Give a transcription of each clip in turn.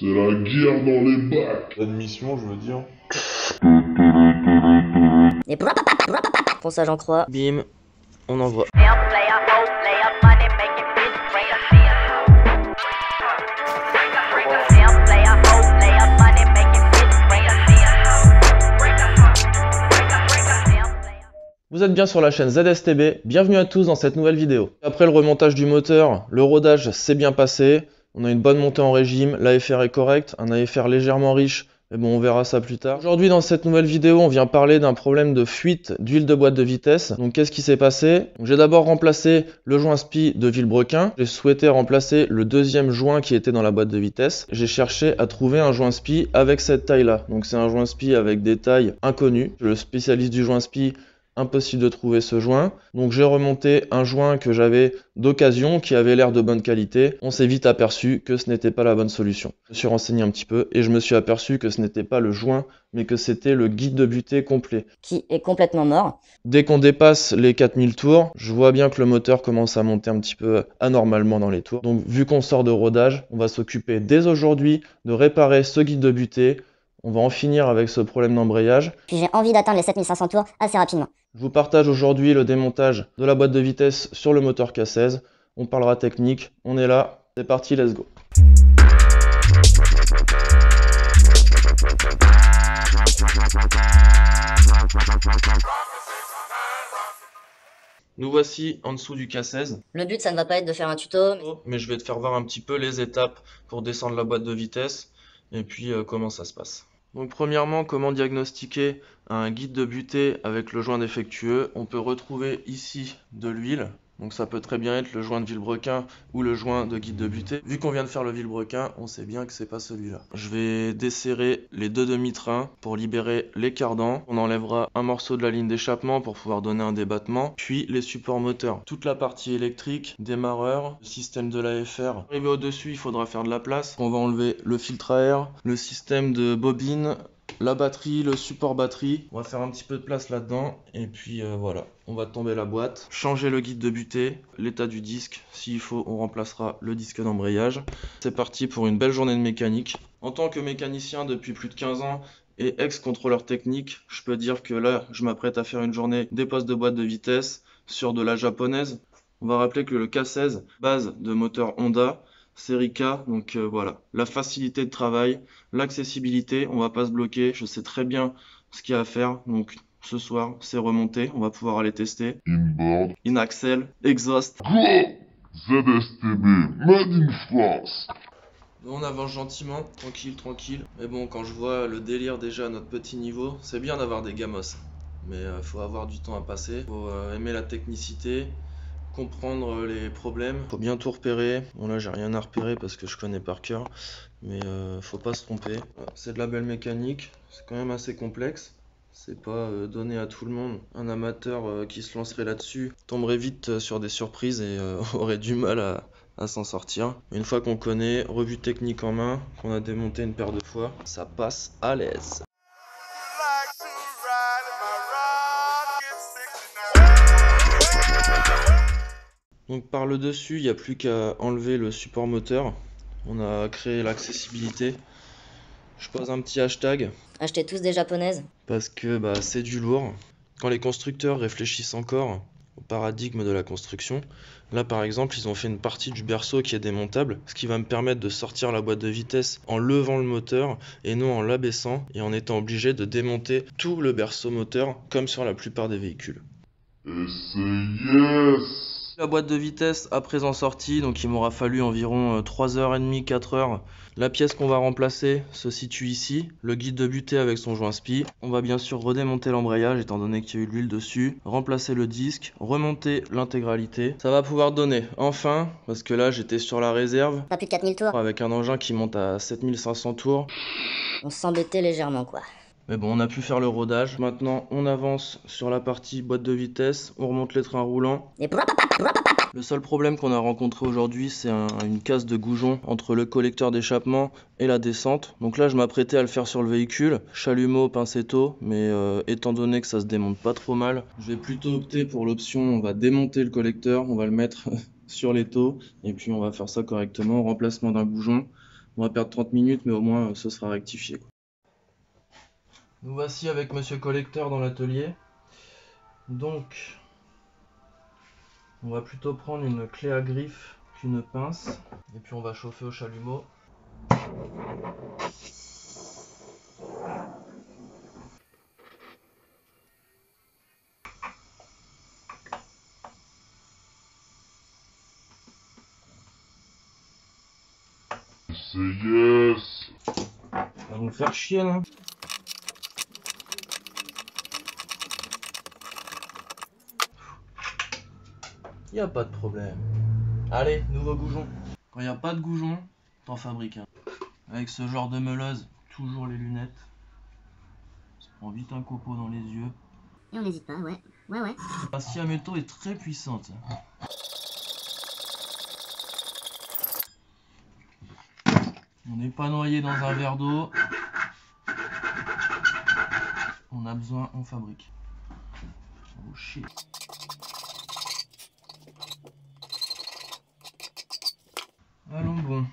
C'est la guerre dans les bacs. L'admission, je veux dire. Et Ponçage en croix. Bim, on envoie. Vous êtes bien sur la chaîne ZSTB, bienvenue à tous dans cette nouvelle vidéo. Après le remontage du moteur, le rodage s'est bien passé, on a une bonne montée en régime, l'AFR est correct, un AFR légèrement riche, mais bon on verra ça plus tard. Aujourd'hui dans cette nouvelle vidéo, on vient parler d'un problème de fuite d'huile de boîte de vitesse. Donc qu'est-ce qui s'est passé? J'ai d'abord remplacé le joint SPI de Villebrequin, j'ai souhaité remplacer le deuxième joint qui était dans la boîte de vitesse. J'ai cherché à trouver un joint SPI avec cette taille là, donc c'est un joint SPI avec des tailles inconnues. Le spécialiste du joint SPI, impossible de trouver ce joint, donc j'ai remonté un joint que j'avais d'occasion qui avait l'air de bonne qualité. On s'est vite aperçu que ce n'était pas la bonne solution. Je me suis renseigné un petit peu et je me suis aperçu que ce n'était pas le joint mais que c'était le guide de butée complet Qui est complètement mort. Dès qu'on dépasse les 4000 tours, je vois bien que le moteur commence à monter un petit peu anormalement dans les tours. Donc vu qu'on sort de rodage, on va s'occuper dès aujourd'hui de réparer ce guide de butée. On va en finir avec ce problème d'embrayage. Puis j'ai envie d'atteindre les 7500 tours assez rapidement. Je vous partage aujourd'hui le démontage de la boîte de vitesse sur le moteur K16. On parlera technique, on est là, c'est parti, let's go. Nous voici en dessous du K16. Le but, ça ne va pas être de faire un tuto. Mais je vais te faire voir un petit peu les étapes pour descendre la boîte de vitesse et puis comment ça se passe. Donc premièrement, comment diagnostiquer un guide de butée avec le joint défectueux? On peut retrouver ici de l'huile. Donc ça peut très bien être le joint de Villebrequin ou le joint de guide de butée. Vu qu'on vient de faire le Villebrequin, on sait bien que c'est pas celui-là. Je vais desserrer les deux demi-trains pour libérer les cardans. On enlèvera un morceau de la ligne d'échappement pour pouvoir donner un débattement. Puis les supports moteurs. Toute la partie électrique, démarreur, le système de l'AFR. Arrivé au-dessus, il faudra faire de la place. On va enlever le filtre à air, le système de bobine, la batterie, le support batterie. On va faire un petit peu de place là-dedans et puis voilà, on va tomber la boîte, changer le guide de butée, l'état du disque, s'il faut on remplacera le disque d'embrayage. C'est parti pour une belle journée de mécanique. En tant que mécanicien depuis plus de 15 ans et ex-contrôleur technique, je peux dire que là je m'apprête à faire une journée des postes de boîte de vitesse sur de la japonaise. On va rappeler que le K16, base de moteur Honda, série K, donc voilà, la facilité de travail, l'accessibilité, on va pas se bloquer, je sais très bien ce qu'il y a à faire, donc ce soir c'est remonté, on va pouvoir aller tester. Inboard. In-axle, exhaust. Go ZSTB, made in France. On avance gentiment, tranquille, tranquille. Mais bon, quand je vois le délire déjà à notre petit niveau, c'est bien d'avoir des gamos. Mais faut avoir du temps à passer, faut aimer la technicité, comprendre les problèmes, faut bien tout repérer. Bon là j'ai rien à repérer parce que je connais par cœur, mais faut pas se tromper. C'est de la belle mécanique, c'est quand même assez complexe. C'est pas donné à tout le monde. Un amateur qui se lancerait là-dessus tomberait vite sur des surprises et aurait du mal à s'en sortir. Une fois qu'on connaît, revue technique en main, qu'on a démonté une paire de fois, ça passe à l'aise. Donc par le dessus, il n'y a plus qu'à enlever le support moteur. On a créé l'accessibilité. Je pose un petit hashtag Achetez tous des japonaises. parce que c'est du lourd. Quand les constructeurs réfléchissent encore au paradigme de la construction, là par exemple ils ont fait une partie du berceau qui est démontable, ce qui va me permettre de sortir la boîte de vitesse en levant le moteur et non en l'abaissant et en étant obligé de démonter tout le berceau moteur comme sur la plupart des véhicules. Et c'est yes. La boîte de vitesse à présent sortie, donc il m'aura fallu environ 3h30, 4h. La pièce qu'on va remplacer se situe ici, le guide de butée avec son joint SPI. On va bien sûr redémonter l'embrayage étant donné qu'il y a eu de l'huile dessus, remplacer le disque, remonter l'intégralité. Ça va pouvoir donner, enfin, parce que là j'étais sur la réserve, Pas plus de 4000 tours. avec un engin qui monte à 7500 tours. On s'embêtait légèrement quoi. Mais bon, on a pu faire le rodage. Maintenant, on avance sur la partie boîte de vitesse, on remonte les trains roulants. Et Le seul problème qu'on a rencontré aujourd'hui, c'est une casse de goujon entre le collecteur d'échappement et la descente. Donc là, je m'apprêtais à le faire sur le véhicule, chalumeau, pincetto, mais étant donné que ça se démonte pas trop mal, je vais plutôt opter pour l'option, on va démonter le collecteur, on va le mettre sur l'étau, et puis on va faire ça correctement, remplacement d'un goujon. On va perdre 30 minutes, mais au moins ce sera rectifié, quoi. Nous voici avec Monsieur Collecteur dans l'atelier. Donc, on va plutôt prendre une clé à griffe qu'une pince. Et puis on va chauffer au chalumeau. C'est yes. Ça va nous faire chier là. Y a pas de problème. Allez, nouveau goujon. Quand y a pas de goujon, t'en fabriques un. Avec ce genre de meuleuse, toujours les lunettes. Ça prend vite un copeau dans les yeux. Et on n'hésite pas, ouais. Ouais. La scie à métaux est très puissante. On n'est pas noyé dans un verre d'eau. On a besoin, on fabrique. Oh shit. Allons bon.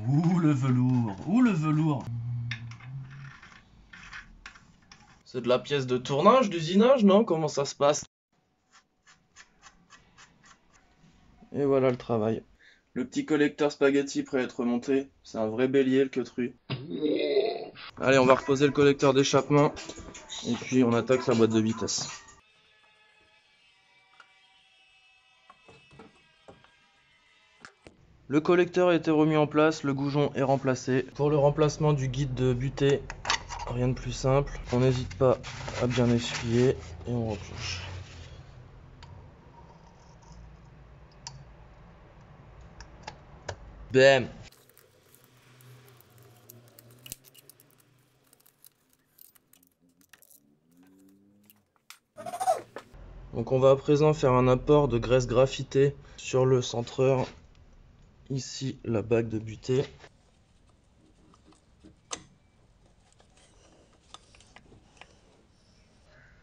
Ouh le velours, ouh le velours. C'est de la pièce de tournage, d'usinage, non? Comment ça se passe? Et voilà le travail. Le petit collecteur spaghetti prêt à être remonté. C'est un vrai bélier le queutru. Allez, on va reposer le collecteur d'échappement. Et puis on attaque la boîte de vitesse. Le collecteur a été remis en place, le goujon est remplacé. Pour le remplacement du guide de butée, rien de plus simple. On n'hésite pas à bien essuyer et on replonge. Bam! Donc on va à présent faire un apport de graisse graphitée sur le centreur. Ici la bague de butée.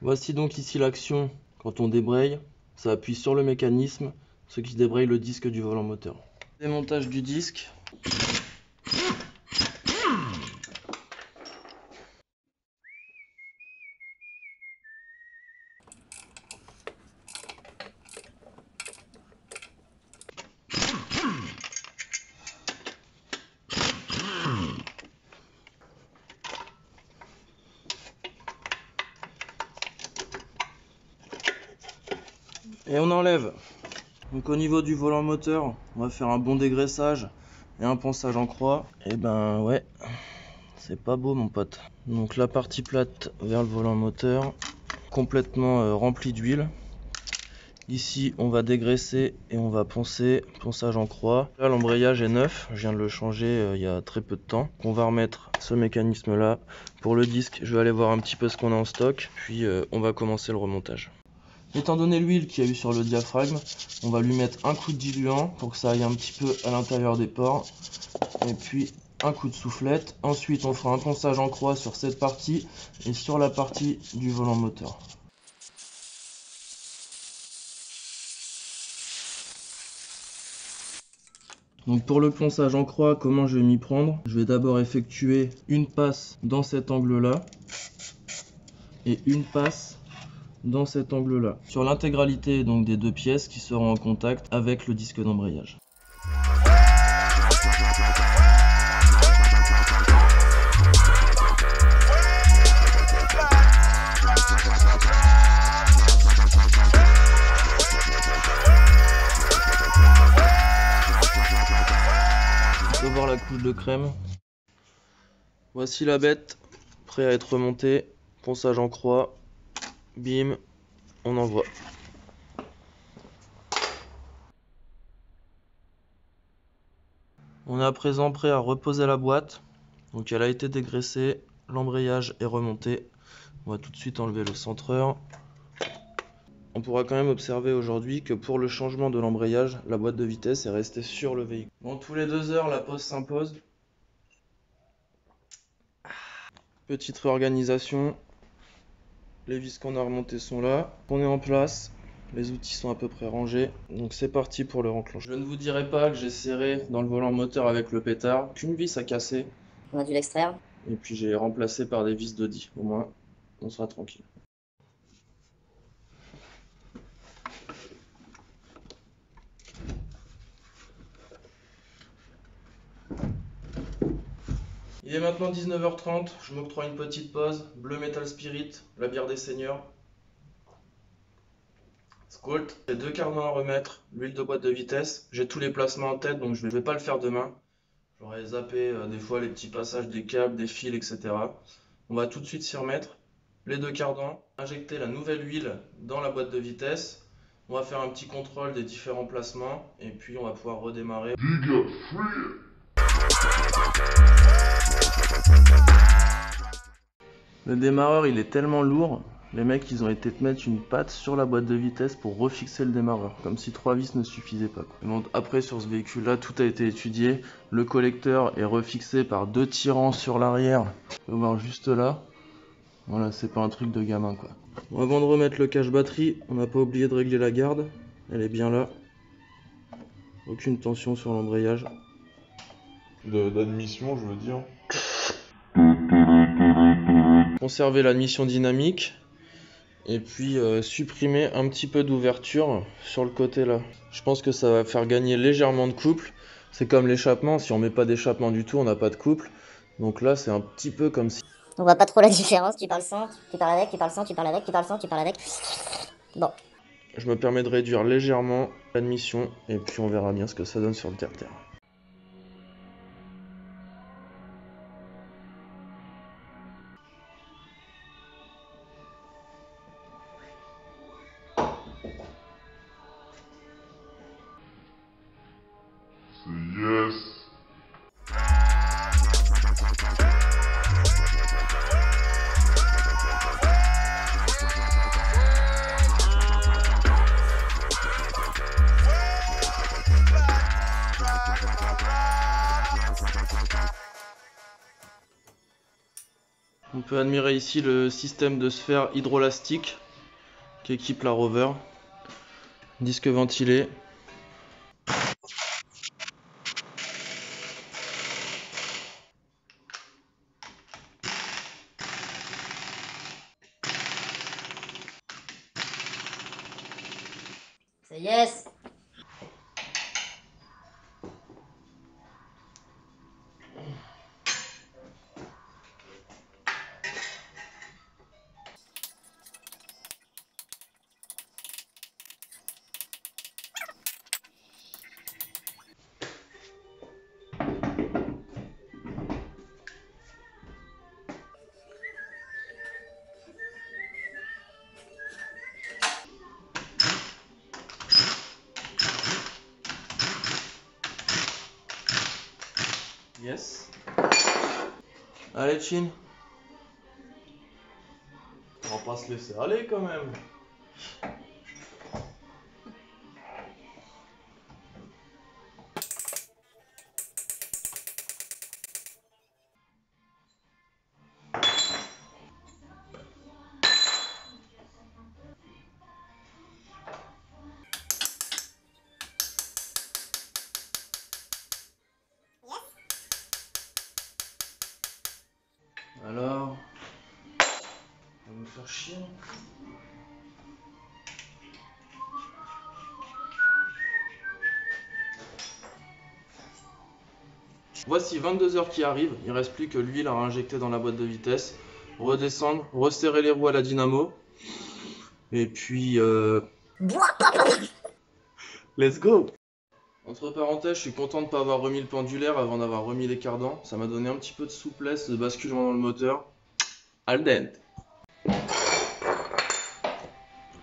Voici donc ici l'action quand on débraye. Ça appuie sur le mécanisme, ce qui débraye le disque du volant moteur. Démontage du disque. Et on enlève. Donc au niveau du volant moteur, on va faire un bon dégraissage et un ponçage en croix. Et ben ouais, c'est pas beau mon pote. Donc la partie plate vers le volant moteur, complètement remplie d'huile. Ici on va dégraisser et on va poncer, ponçage en croix. Là l'embrayage est neuf, je viens de le changer il y a très peu de temps. On va remettre ce mécanisme là. Pour le disque, je vais aller voir un petit peu ce qu'on a en stock, puis on va commencer le remontage. Étant donné l'huile qu'il y a eu sur le diaphragme, on va lui mettre un coup de diluant pour que ça aille un petit peu à l'intérieur des pores. Et puis un coup de soufflette. Ensuite on fera un ponçage en croix sur cette partie et sur la partie du volant moteur. Donc pour le ponçage en croix, comment je vais m'y prendre? Je vais d'abord effectuer une passe dans cet angle-là et une passe dans cet angle-là, sur l'intégralité donc des deux pièces qui seront en contact avec le disque d'embrayage. On peut voir la couche de crème. Voici la bête, prêt à être remontée, ponçage en croix. Bim, on envoie. On est à présent prêt à reposer la boîte. Donc elle a été dégraissée, l'embrayage est remonté. On va tout de suite enlever le centreur. On pourra quand même observer aujourd'hui que pour le changement de l'embrayage, la boîte de vitesse est restée sur le véhicule. Bon, tous les 2 heures, la pause s'impose. Petite réorganisation. Les vis qu'on a remontées sont là. On est en place. Les outils sont à peu près rangés, donc c'est parti pour le renclenchement. Je ne vous dirai pas que j'ai serré dans le volant moteur avec le pétard, qu'une vis a cassé. On a dû l'extraire. Et puis j'ai remplacé par des vis d'Audi, au moins on sera tranquille. Il est maintenant 19h30, je m'octroie une petite pause. Bleu Metal Spirit, la bière des seigneurs. Skål. J'ai 2 cardans à remettre, l'huile de boîte de vitesse. J'ai tous les placements en tête, donc je ne vais pas le faire demain. J'aurais zappé des fois les petits passages des câbles, des fils, etc. On va tout de suite s'y remettre. Les 2 cardans, injecter la nouvelle huile dans la boîte de vitesse. On va faire un petit contrôle des différents placements et puis on va pouvoir redémarrer. Big free. Le démarreur il est tellement lourd, les mecs ils ont été te mettre une patte sur la boîte de vitesse pour refixer le démarreur, comme si 3 vis ne suffisaient pas. Donc après sur ce véhicule là tout a été étudié, le collecteur est refixé par 2 tirants sur l'arrière, on peut voir juste là, voilà c'est pas un truc de gamin quoi. Bon, avant de remettre le cache batterie, on n'a pas oublié de régler la garde, elle est bien là, aucune tension sur l'embrayage. D'admission, je veux dire. Conserver l'admission dynamique et puis supprimer un petit peu d'ouverture sur le côté là. Je pense que ça va faire gagner légèrement de couple. C'est comme l'échappement, si on met pas d'échappement du tout, on n'a pas de couple. Donc là, c'est un petit peu comme si... On voit pas trop la différence. Tu parles sans, tu parles avec, tu parles sans, tu parles avec, tu parles sans, tu parles avec. Bon. Je me permets de réduire légèrement l'admission et puis on verra bien ce que ça donne sur le terre-terre. C'est yes. On peut admirer ici le système de sphère hydrolastique qui équipe la Rover. Disque ventilé. C'est yes. Yes. Allez, Chin. On va pas se laisser aller quand même. Alors, on va me faire chier. Voici 22 heures qui arrivent, il reste plus que l'huile à injecter dans la boîte de vitesse, redescendre, resserrer les roues à la dynamo, et puis let's go! Entre parenthèses, je suis content de ne pas avoir remis le pendulaire avant d'avoir remis les cardans, ça m'a donné un petit peu de souplesse, de basculement dans le moteur. Al dente.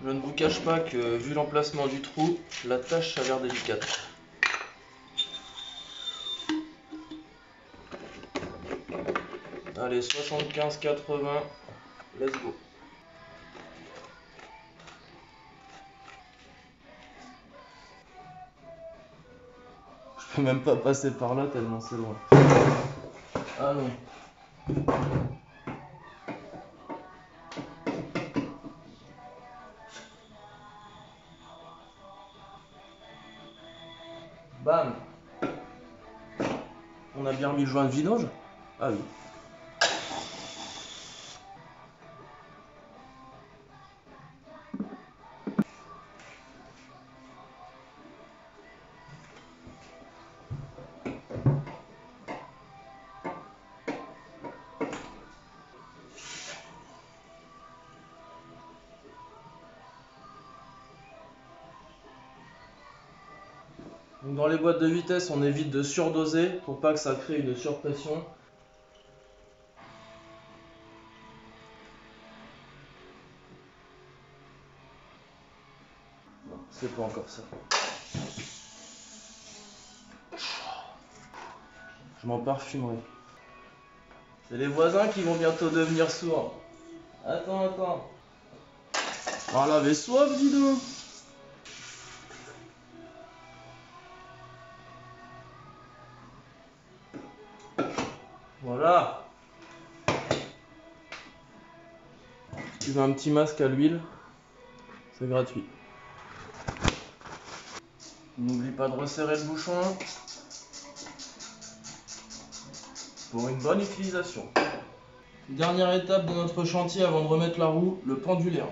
Je ne vous cache pas que vu l'emplacement du trou, la tâche a l'air délicate. Allez, 75-80, let's go. Je peux même pas passer par là tellement c'est loin. Ah non. On a bien remis le joint de vidange? Ah oui. Donc dans les boîtes de vitesse, on évite de surdoser pour pas que ça crée une surpression. Non, c'est pas encore ça. Je m'en parfumerai. C'est les voisins qui vont bientôt devenir sourds. Attends. Ah, elle avait soif, dis donc. Voilà. Tu veux un petit masque à l'huile? C'est gratuit. N'oublie pas de resserrer le bouchon pour une bonne utilisation. Dernière étape de notre chantier avant de remettre la roue, le pendulaire.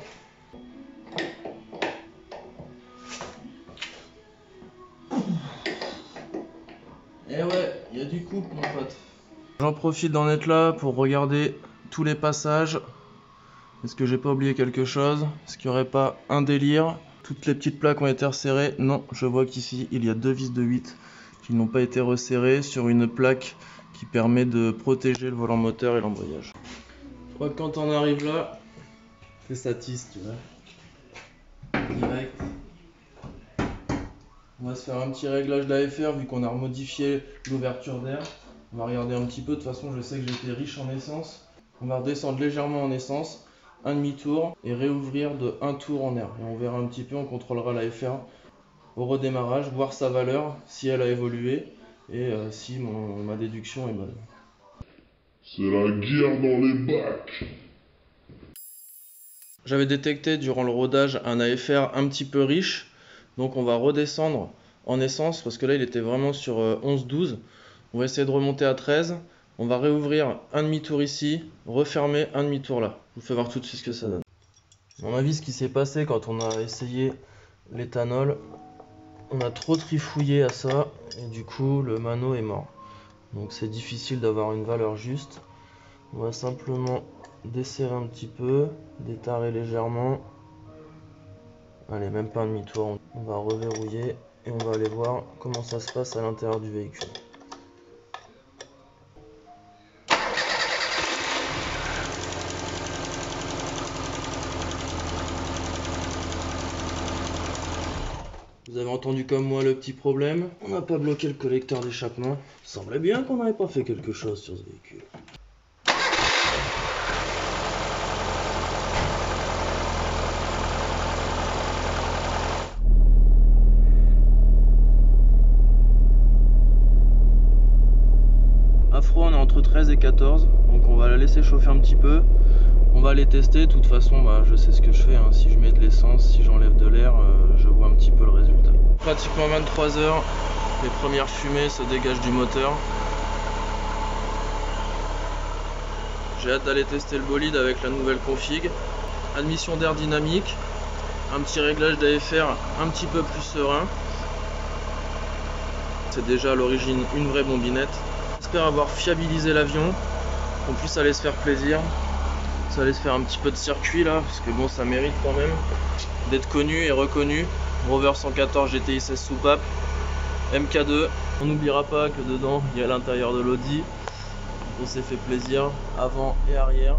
Et ouais, il y a du couple mon pote. J'en profite d'en être là pour regarder tous les passages. Est-ce que j'ai pas oublié quelque chose? Est-ce qu'il n'y aurait pas un délire? Toutes les petites plaques ont été resserrées. Non, je vois qu'ici il y a 2 vis de 8 qui n'ont pas été resserrées sur une plaque qui permet de protéger le volant moteur et l'embrayage. Je crois que quand on arrive là, c'est satis, tu vois. Direct. On va se faire un petit réglage d'AFR vu qu'on a remodifié l'ouverture d'air. On va regarder un petit peu, de toute façon je sais que j'étais riche en essence. On va redescendre légèrement en essence, un demi-tour et réouvrir de 1 tour en air. Et on verra un petit peu, on contrôlera l'AFR au redémarrage, voir sa valeur, si elle a évolué et si ma déduction est bonne. C'est la guerre dans les bacs. J'avais détecté durant le rodage un AFR un petit peu riche, donc on va redescendre en essence parce que là il était vraiment sur 11-12. On va essayer de remonter à 13. On va réouvrir un demi-tour ici, refermer un demi-tour là. Je vous fais voir tout de suite ce que ça donne. À mon avis, ce qui s'est passé quand on a essayé l'éthanol, on a trop trifouillé à ça et du coup le mano est mort. Donc c'est difficile d'avoir une valeur juste. On va simplement desserrer un petit peu, détarer légèrement. Allez, même pas un demi-tour. On va reverrouiller et on va aller voir comment ça se passe à l'intérieur du véhicule. Vous avez entendu comme moi le petit problème, on n'a pas bloqué le collecteur d'échappement. Il semblait bien qu'on n'avait pas fait quelque chose sur ce véhicule. À froid on est entre 13 et 14, donc on va la laisser chauffer un petit peu. On va les tester, de toute façon je sais ce que je fais, hein. Si je mets de l'essence, si j'enlève de l'air, je vois un petit peu le résultat. Pratiquement 23 h, les premières fumées se dégagent du moteur. J'ai hâte d'aller tester le bolide avec la nouvelle config. Admission d'air dynamique, un petit réglage d'AFR un petit peu plus serein. C'est déjà à l'origine une vraie bombinette. J'espère avoir fiabilisé l'avion, qu'on puisse aller se faire plaisir. Ça allait se faire un petit peu de circuit là, parce que bon, ça mérite quand même d'être connu et reconnu. Rover 114 GTI 16 soupape, MK2. On n'oubliera pas que dedans il y a l'intérieur de l'Audi. On s'est fait plaisir avant et arrière.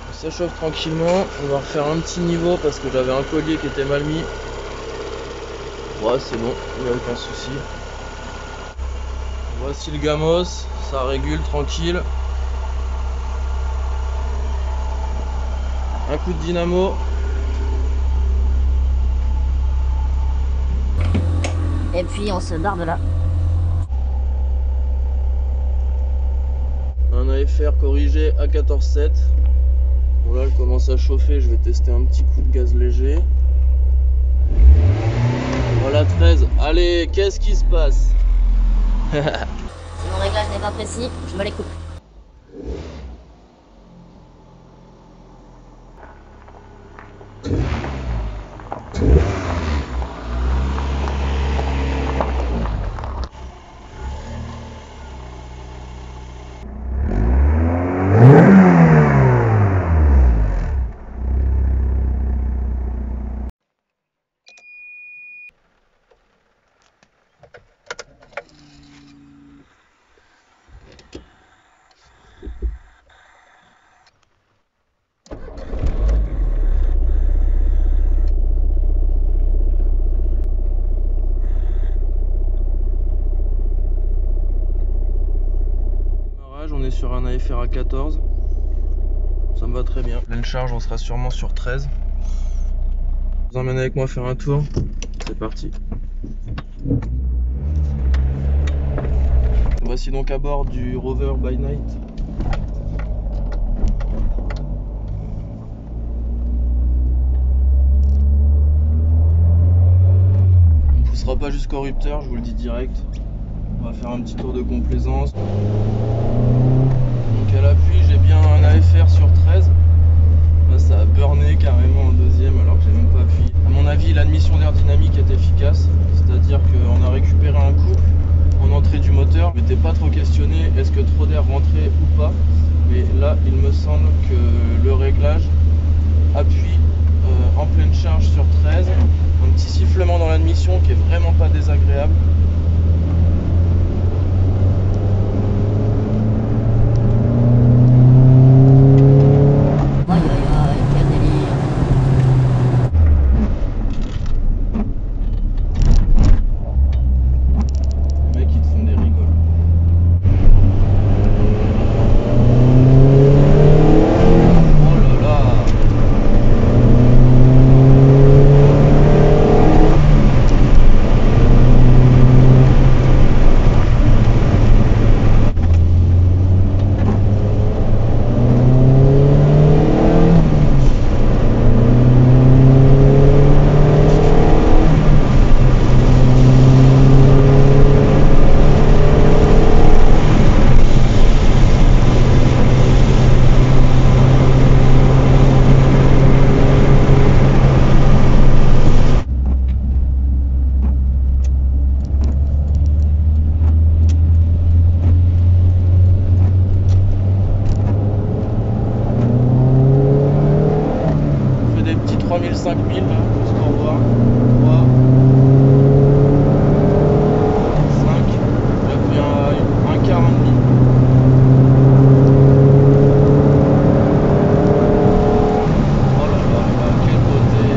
On s'échauffe tranquillement. On va refaire un petit niveau parce que j'avais un collier qui était mal mis. Ouais, c'est bon, il n'y a aucun souci. Voici le gamos, ça régule tranquille. Un coup de dynamo. Et puis on se barre de là. Un AFR corrigé à 14,7. Bon là elle commence à chauffer, je vais tester un petit coup de gaz léger. Voilà 13. Allez, qu'est-ce qui se passe? Si mon réglage n'est pas précis, je me les coupe. On est sur un AFR à 14, ça me va très bien. Pleine charge, on sera sûrement sur 13. Vous emmènez avec moi faire un tour, c'est parti. Voici donc à bord du Rover by Night. On ne poussera pas jusqu'au rupteur, je vous le dis direct. On va faire un petit tour de complaisance. Donc à l'appui, j'ai bien un AFR sur 13. Là, ça a burné carrément en deuxième alors que j'ai même pas appuyé. À mon avis, l'admission d'air dynamique est efficace. C'est-à-dire qu'on a récupéré un couple en entrée du moteur. Je m'étais pas trop questionné est-ce que trop d'air rentrait ou pas. Mais là, il me semble que le réglage appuie en pleine charge sur 13. Un petit sifflement dans l'admission qui est vraiment pas désagréable. Des 5000 là, juste pour voir. 3, 5, j'ai fait un quart et demi. Oh là là, quelle beauté!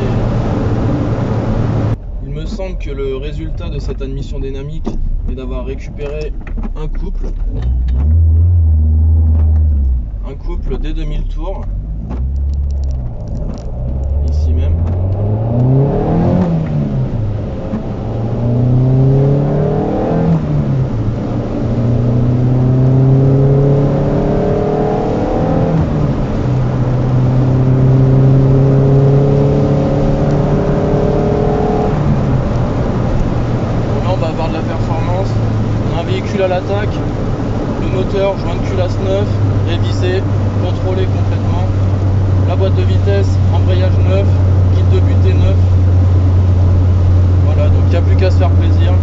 Il me semble que le résultat de cette admission dynamique est d'avoir récupéré un couple dès 2000 tours. Ici même. Là on va avoir de la performance. On a un véhicule à l'attaque, le moteur joint de culasse neuf, révisé, contrôlé complètement. La boîte de vitesse, embrayage neuf, guide de butée neuf. Voilà, donc il n'y a plus qu'à se faire plaisir.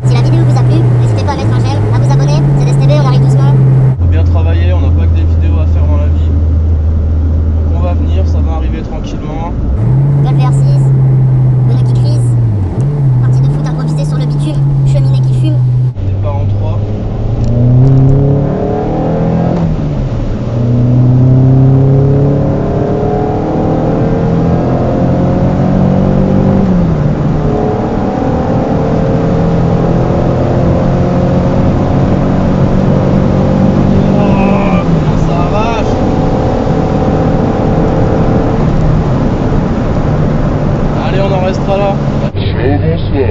Si la vidéo vous a plu, n'hésitez pas à mettre un j'aime, à vous abonner. C'est DSTB, on arrive doucement. Faut bien travailler, on n'a pas que des vidéos à faire dans la vie. Donc on va venir, ça va arriver tranquillement. Golf VR6, pneus qui crissent, partie de foot improvisée sur le bitume, cheminée qui fume. Départ en 3. Restera là. Ciao, bonsoir.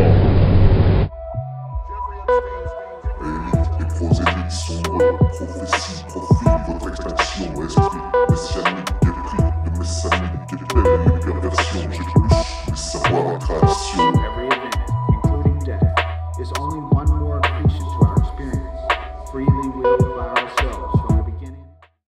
Élite et prosélytes sombres, prophétie, profil, votre extinction, esprit, messianique, épris, de messanique, épais, de perversion, j'épluche, les savoirs en création. Every event, including death, is only one more